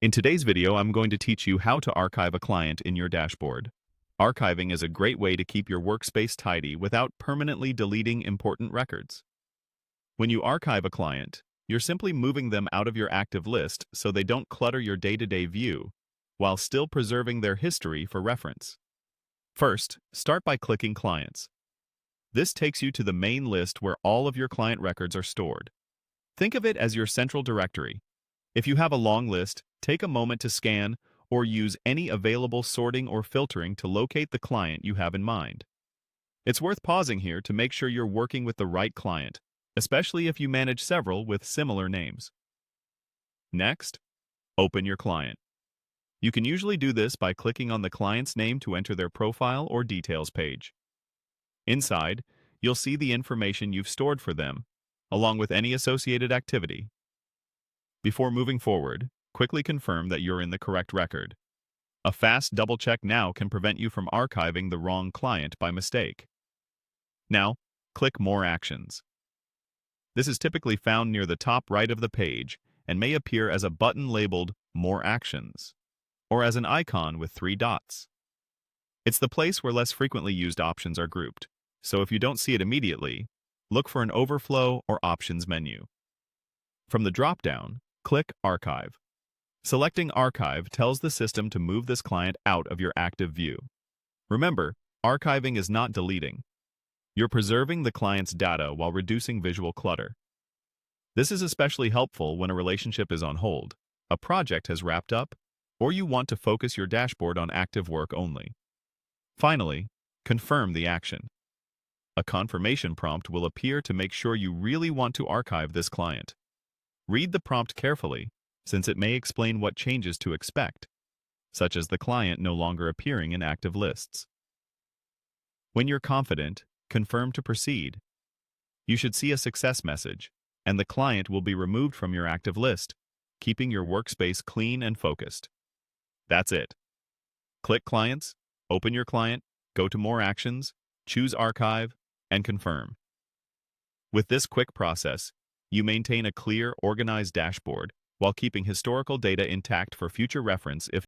In today's video, I'm going to teach you how to archive a client in your dashboard. Archiving is a great way to keep your workspace tidy without permanently deleting important records. When you archive a client, you're simply moving them out of your active list so they don't clutter your day-to-day view, while still preserving their history for reference. First, start by clicking Clients. This takes you to the main list where all of your client records are stored. Think of it as your central directory. If you have a long list, take a moment to scan or use any available sorting or filtering to locate the client you have in mind. It's worth pausing here to make sure you're working with the right client, especially if you manage several with similar names. Next, open your client. You can usually do this by clicking on the client's name to enter their profile or details page. Inside, you'll see the information you've stored for them, along with any associated activity. Before moving forward, quickly confirm that you're in the correct record. A fast double-check now can prevent you from archiving the wrong client by mistake. Now, click More Actions. This is typically found near the top right of the page and may appear as a button labeled More Actions, or as an icon with 3 dots. It's the place where less frequently used options are grouped, so if you don't see it immediately, look for an Overflow or Options menu. From the drop-down, click Archive. Selecting Archive tells the system to move this client out of your active view. Remember, archiving is not deleting. You're preserving the client's data while reducing visual clutter. This is especially helpful when a relationship is on hold, a project has wrapped up, or you want to focus your dashboard on active work only. Finally, confirm the action. A confirmation prompt will appear to make sure you really want to archive this client. Read the prompt carefully, since it may explain what changes to expect, such as the client no longer appearing in active lists. When you're confident, confirm to proceed. You should see a success message, and the client will be removed from your active list, keeping your workspace clean and focused. That's it. Click Clients, open your client, go to More Actions, choose Archive, and confirm. With this quick process, you maintain a clear, organized dashboard while keeping historical data intact for future reference if